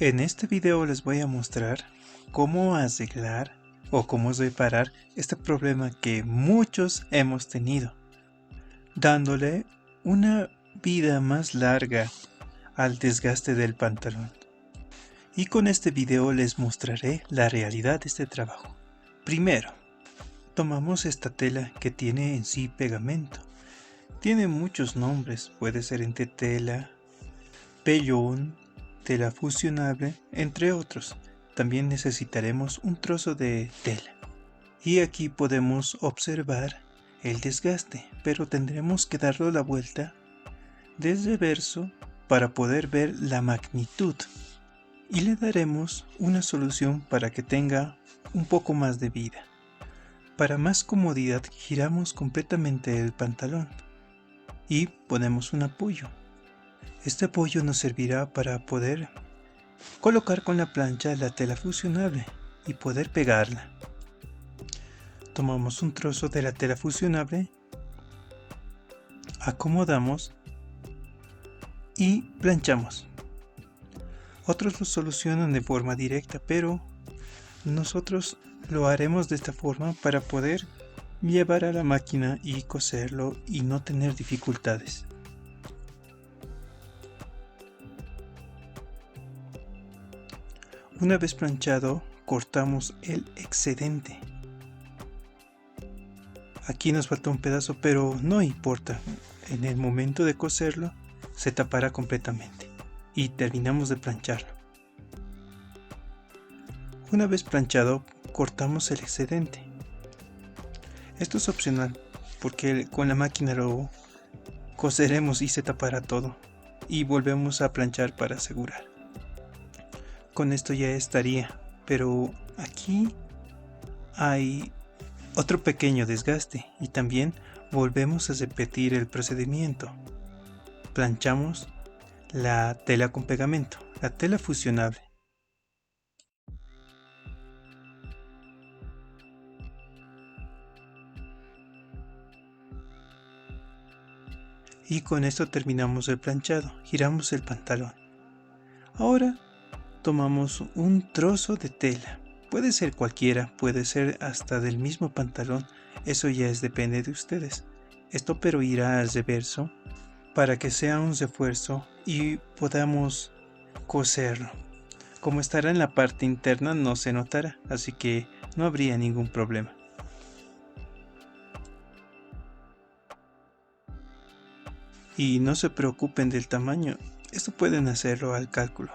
En este video les voy a mostrar cómo arreglar o cómo reparar este problema que muchos hemos tenido, dándole una vida más larga al desgaste del pantalón. Y con este video les mostraré la realidad de este trabajo. Primero, tomamos esta tela que tiene en sí pegamento. Tiene muchos nombres, puede ser entretela, vellón, tela fusionable, entre otros. También necesitaremos un trozo de tela. Y aquí podemos observar el desgaste, pero tendremos que darle la vuelta desde reverso para poder ver la magnitud. Y le daremos una solución para que tenga un poco más de vida. Para más comodidad giramos completamente el pantalón y ponemos un apoyo. Este apoyo nos servirá para poder colocar con la plancha la tela fusionable y poder pegarla. Tomamos un trozo de la tela fusionable, acomodamos y planchamos. Otros lo solucionan de forma directa, pero nosotros lo haremos de esta forma para poder llevar a la máquina y coserlo y no tener dificultades. Una vez planchado, cortamos el excedente. Aquí nos falta un pedazo, pero no importa. En el momento de coserlo, se tapará completamente. Y terminamos de plancharlo. Una vez planchado, cortamos el excedente. Esto es opcional, porque con la máquina lo coseremos y se tapará todo. Y volvemos a planchar para asegurar. Con esto ya estaría, pero aquí hay otro pequeño desgaste y también volvemos a repetir el procedimiento. Planchamos la tela con pegamento, la tela fusionable. Y con esto terminamos el planchado, giramos el pantalón. Ahora tomamos un trozo de tela, puede ser cualquiera, puede ser hasta del mismo pantalón, eso ya depende de ustedes. Esto pero irá al reverso para que sea un refuerzo y podamos coserlo. Como estará en la parte interna no se notará, así que no habría ningún problema. Y no se preocupen del tamaño, esto pueden hacerlo al cálculo.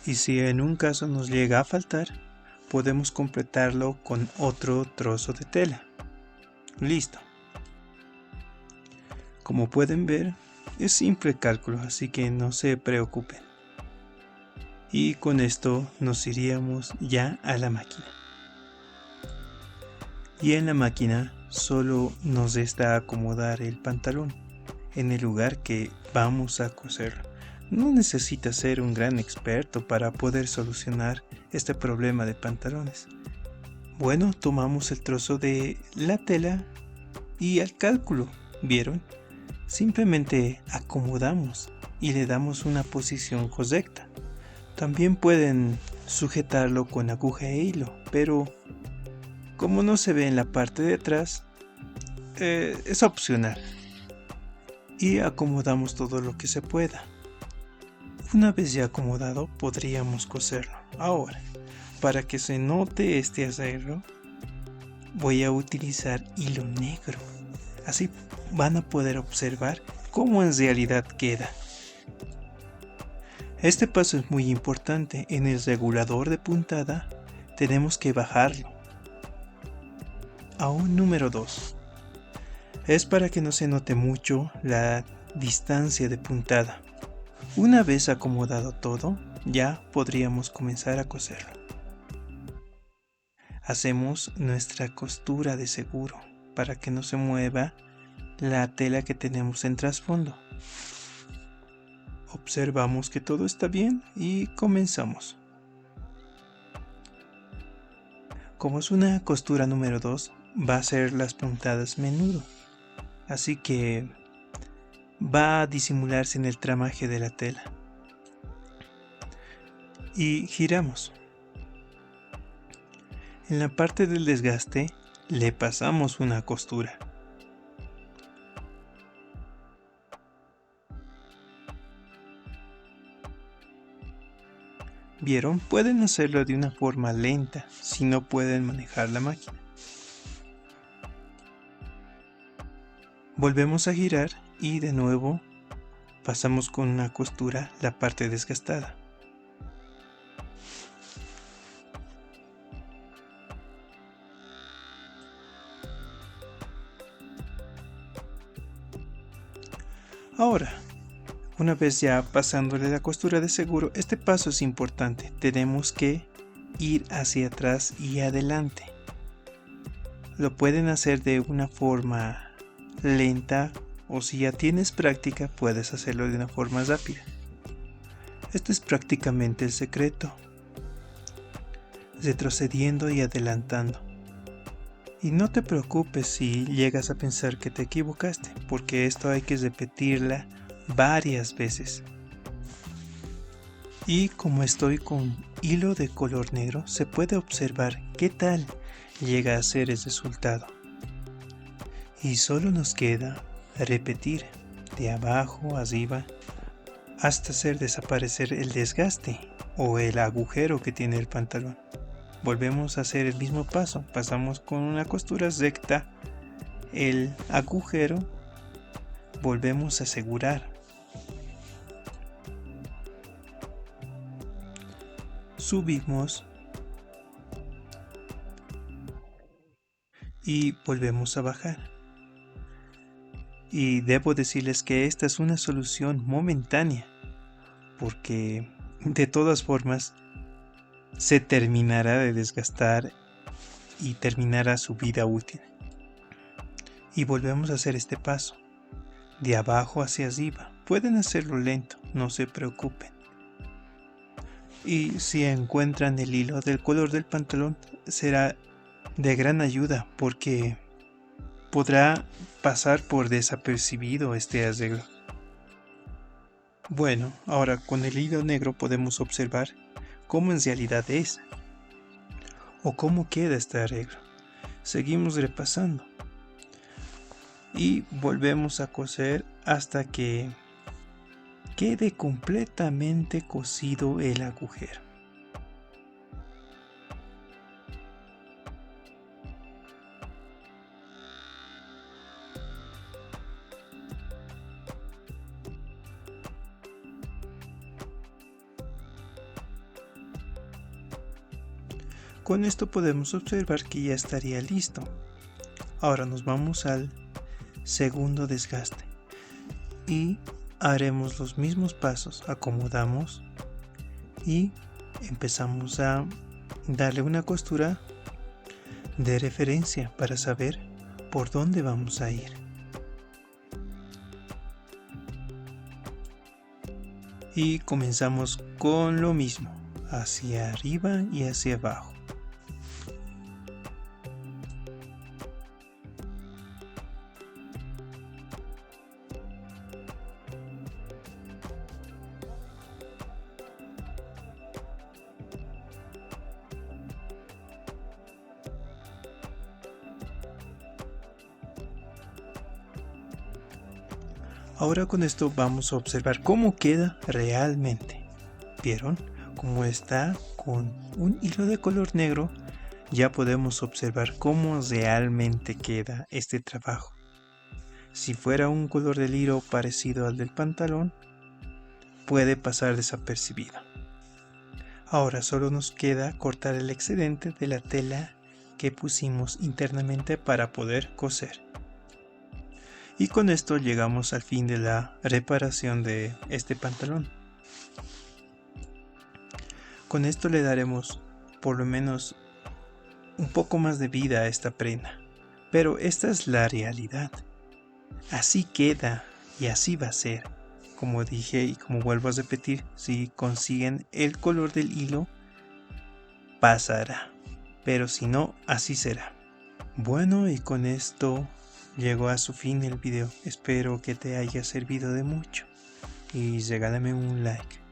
Y si en un caso nos llega a faltar, podemos completarlo con otro trozo de tela. Listo. Como pueden ver, es simple el cálculo, así que no se preocupen. Y con esto nos iríamos ya a la máquina. Y en la máquina solo nos resta acomodar el pantalón en el lugar que vamos a coserlo. No necesita ser un gran experto para poder solucionar este problema de pantalones. Bueno, tomamos el trozo de la tela y al cálculo, ¿vieron? Simplemente acomodamos y le damos una posición correcta. También pueden sujetarlo con aguja e hilo, pero como no se ve en la parte de atrás, es opcional. Y acomodamos todo lo que se pueda. Una vez ya acomodado, podríamos coserlo. Ahora, para que se note este arreglo, voy a utilizar hilo negro. Así van a poder observar cómo en realidad queda. Este paso es muy importante. En el regulador de puntada tenemos que bajarlo a un número 2. Es para que no se note mucho la distancia de puntada. Una vez acomodado todo, ya podríamos comenzar a coserlo. Hacemos nuestra costura de seguro para que no se mueva la tela que tenemos en trasfondo. Observamos que todo está bien y comenzamos. Como es una costura número 2, va a ser las puntadas menudo, así que va a disimularse en el tramaje de la tela. y giramos. En la parte del desgaste le pasamos una costura. ¿Vieron? Pueden hacerlo de una forma lenta si no pueden manejar la máquina. Volvemos a girar y de nuevo pasamos con una costura la parte desgastada. Ahora, una vez ya pasándole la costura de seguro, este paso es importante. Tenemos que ir hacia atrás y adelante. Lo pueden hacer de una forma lenta o si ya tienes práctica puedes hacerlo de una forma rápida. Esto es prácticamente el secreto. Retrocediendo y adelantando. Y no te preocupes si llegas a pensar que te equivocaste, porque esto hay que repetirla varias veces. Y como estoy con hilo de color negro, se puede observar qué tal llega a ser el resultado. Y solo nos queda repetir de abajo a arriba hasta hacer desaparecer el desgaste o el agujero que tiene el pantalón. Volvemos a hacer el mismo paso, pasamos con una costura recta el agujero, volvemos a asegurar, subimos y volvemos a bajar. Y debo decirles que esta es una solución momentánea, porque de todas formas se terminará de desgastar y terminará su vida útil. Y volvemos a hacer este paso, de abajo hacia arriba. Pueden hacerlo lento, no se preocupen. Y si encuentran el hilo del color del pantalón, será de gran ayuda porque podrá pasar por desapercibido este arreglo. Bueno, ahora con el hilo negro podemos observar cómo en realidad es o cómo queda este arreglo. Seguimos repasando y volvemos a coser hasta que quede completamente cosido el agujero. Con esto podemos observar que ya estaría listo. Ahora nos vamos al segundo desgaste y haremos los mismos pasos. Acomodamos y empezamos a darle una costura de referencia para saber por dónde vamos a ir. Y comenzamos con lo mismo, hacia arriba y hacia abajo. Ahora con esto vamos a observar cómo queda realmente. ¿Vieron? Como está con un hilo de color negro, ya podemos observar cómo realmente queda este trabajo. Si fuera un color del hilo parecido al del pantalón, puede pasar desapercibido. Ahora solo nos queda cortar el excedente de la tela que pusimos internamente para poder coser. Y con esto llegamos al fin de la reparación de este pantalón. Con esto le daremos por lo menos un poco más de vida a esta prenda. Pero esta es la realidad. Así queda y así va a ser. Como dije y como vuelvo a repetir, si consiguen el color del hilo, pasará. Pero si no, así será. Bueno, y con esto llegó a su fin el video. Espero que te haya servido de mucho y regálame un like.